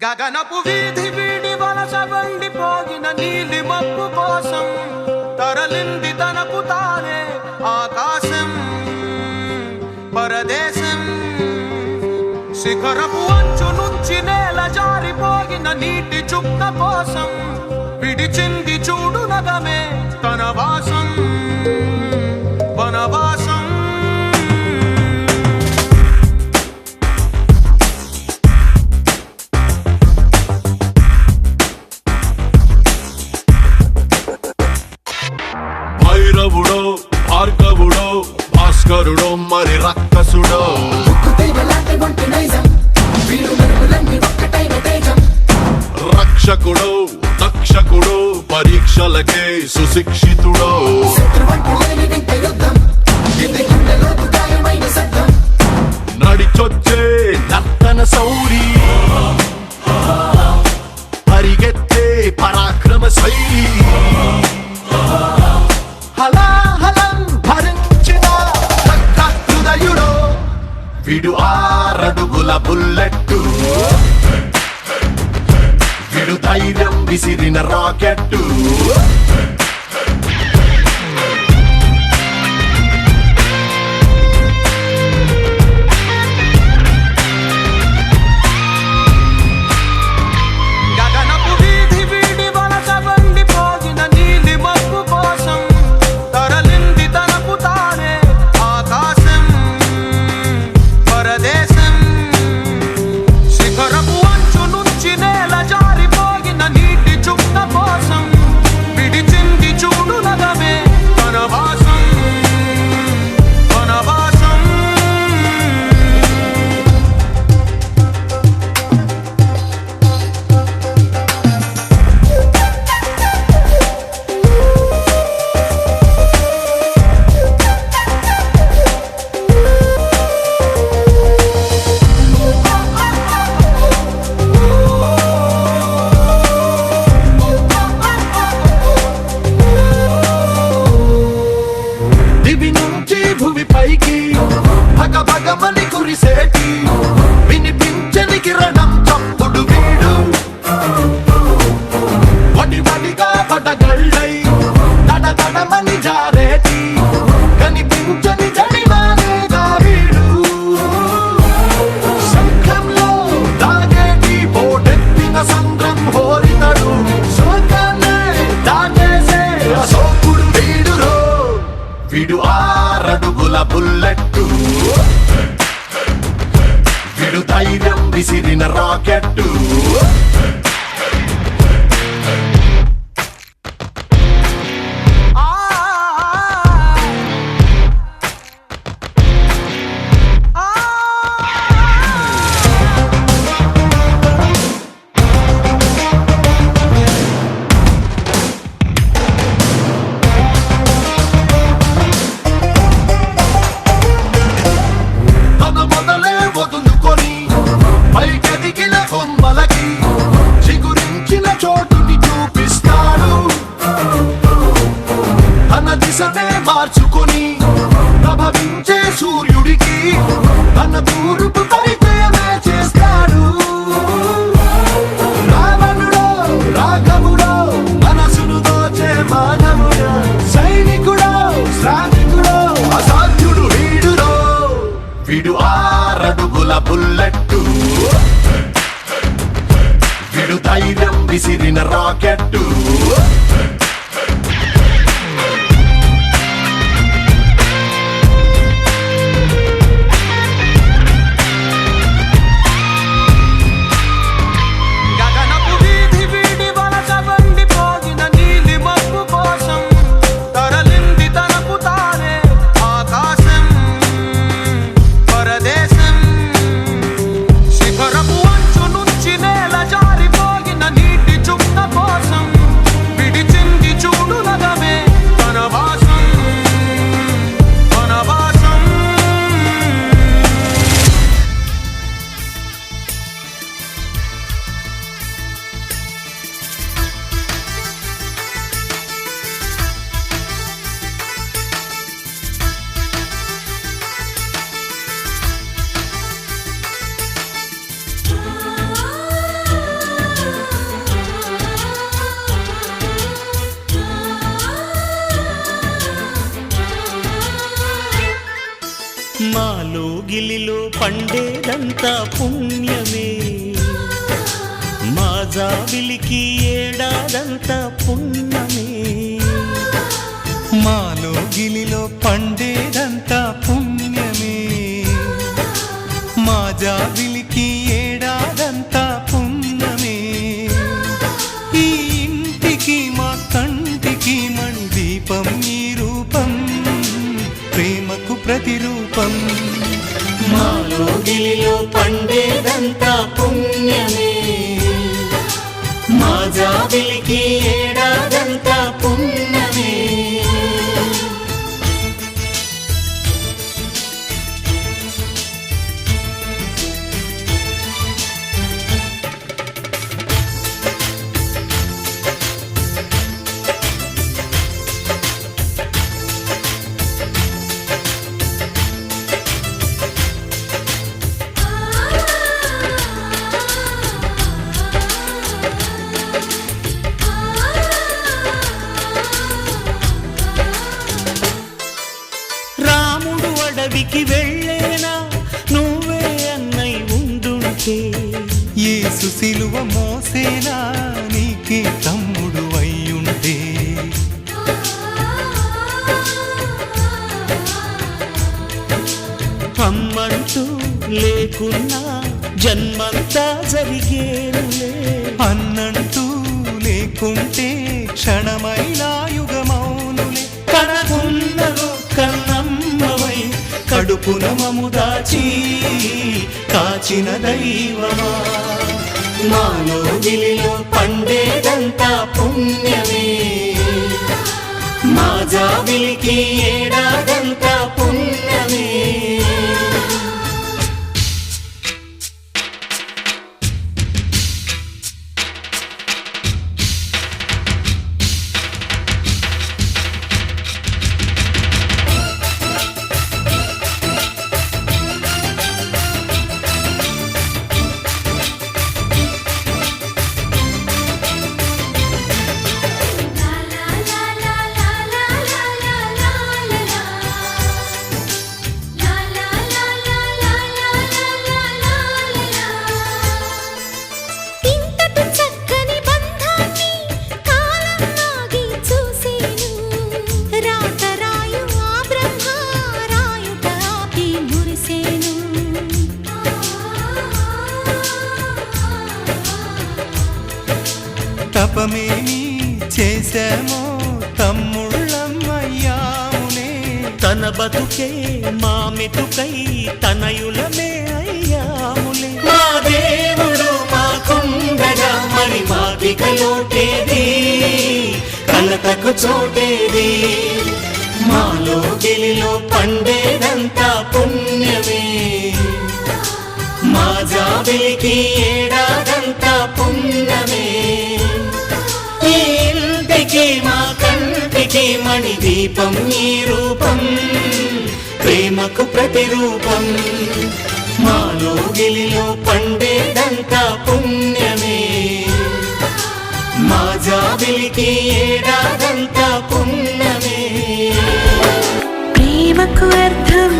గగనపు వీధి వీడి వలస వండిపోగిన నీలి మబ్బు కోసం తరలింది తనకు తానే ఆకాశం పరదేశం. శిఖరపు అంచు నుంచి నేల జారిపోగిన నీటి చుక్క కోసం విడిచింది చూడు నగమే తన వాసం వనవాసం. భైరవుడో భార్గవుడో భాస్కరుడో మరి రక్కసుడో రక్షకుడో దక్షకుడో పరీక్షలకే సుశిక్షితుడో నడిచొచ్చే నర్తన సౌరి పరిగెత్తే పరాక్రమ శైలి విడు 6 అడుగుల బుల్లెట్టు విడు ధైర్యం విసిరిన రాకెట్టు. గగనపు వీధి వీడి వలస వండిపోగిన నీలి మబ్బు కోసం తరలింది తనకు తానే ఆకాశం పరదేశం. శిఖరపు అంచు నుంచి నేల జారిపోగిన నీటి చుక్క కోసం విడిచింది చూడు నగమే తన వాసం వనవాసం. దివి నుంచి భూమి పైకి భగ భగమని కురిసేటి వినిపించని కిరణం చప్పుడు వీడు వడి వడిగా పడగళ్ళై తడ తడమని జారేటి కనిపించని జడివానేగా వీడు. శంఖంలో దాగేటి పోటెత్తిన సంద్రం హోరితడు శోకాన్నే దాటేసే అశోకుడు వీడురో. విడు 6 అడుగుల బుల్లెట్టు విడు ధైర్యం విసిరిన రాకెట్టు. తన మొదలే వదులుకొని పైకెదిగిన కొమ్మలకి చిగురించిన చోటుని చూపిస్తాడు. తన దిశనే మార్చుకొని ప్రభవించే సూర్యుడికి తన తూర్పు పరిచయమే చేస్తాడు. రావణుడో రాఘవుడో మనసును దోచే మానవుడో సైనికుడో శ్రామికుడో అసాధ్యుడు వీడురో. విడు 6 అడుగుల బుల్లెట్టు విడు ధైర్యం విసిరిన రాకెట్టు. గగనపు వీధి వీడి వలస వండిపోగిన నీలి మబ్బు కోసం తరలింది తనకు తానే ఆకాశం పరదేశం. శిఖరపు అంచు నుంచి నేల జారిపోగిన నీటి చుక్క కోసం విడిచింది పండేదంతా పుణ్యమే, మా జాబిలికి ఏడాదంతా పుణ్యమే. మాలో గిలిలో పండేదంతా పుణ్యమే, మా జాబిలికి ఏడాదంతా పుణ్యమే. ఈ ఇంటికి మా కంటికి మణి దీపం ఈ రూపం, ప్రేమకు ప్రతిరూపం. మాలో గిలిలో పండేదంతా పుణ్యమే, మా జాబిలికి ఏడాదంతా పుణ్యమే. అడవికి వెళ్ళేనా నువ్వే అన్నై ఉండుంటే, యేసు సిలువ మోసేనా నీకే తమ్ముడు అయ్యుంటే. అమ్మంటూ లేకున్నా జన్మంతా జరిగేనులే, అన్నంటూ లేకుంటే క్షణమైనా యుగమౌనులే. కనకున్నదో కన్నమ్మవై కడుపున మము దాచి కాచిన దైవమా. మాలో గిలిలో పండేదంతా పుణ్యమే, మా జాబిలికి ఏడాదంతా పుణ్యమే. తపమేమి చేశామో తమ్ముళ్ళమయ్యామునే, తన బతుకే మా మెతుకై తనయులమే అయ్యాములే. మా దేవుడు మాకుండగా మరి మాకిక లోటేది, కలతకు చోటేది. మాలో గిలిలో పండేదంతా పుణ్యమే, మా జాబిలికి ఏడాదంతా పుణ్యమే. ఈ ఇంటికి మా కంటికి మణి దీపం ఈ రూపం, ప్రేమకు ప్రతిరూపం. మాలో గిలిలో పండేదంతా పుణ్యమే, మా జాబిలికి ఏడాదంతా పుణ్యమే. ప్రేమకు అర్థం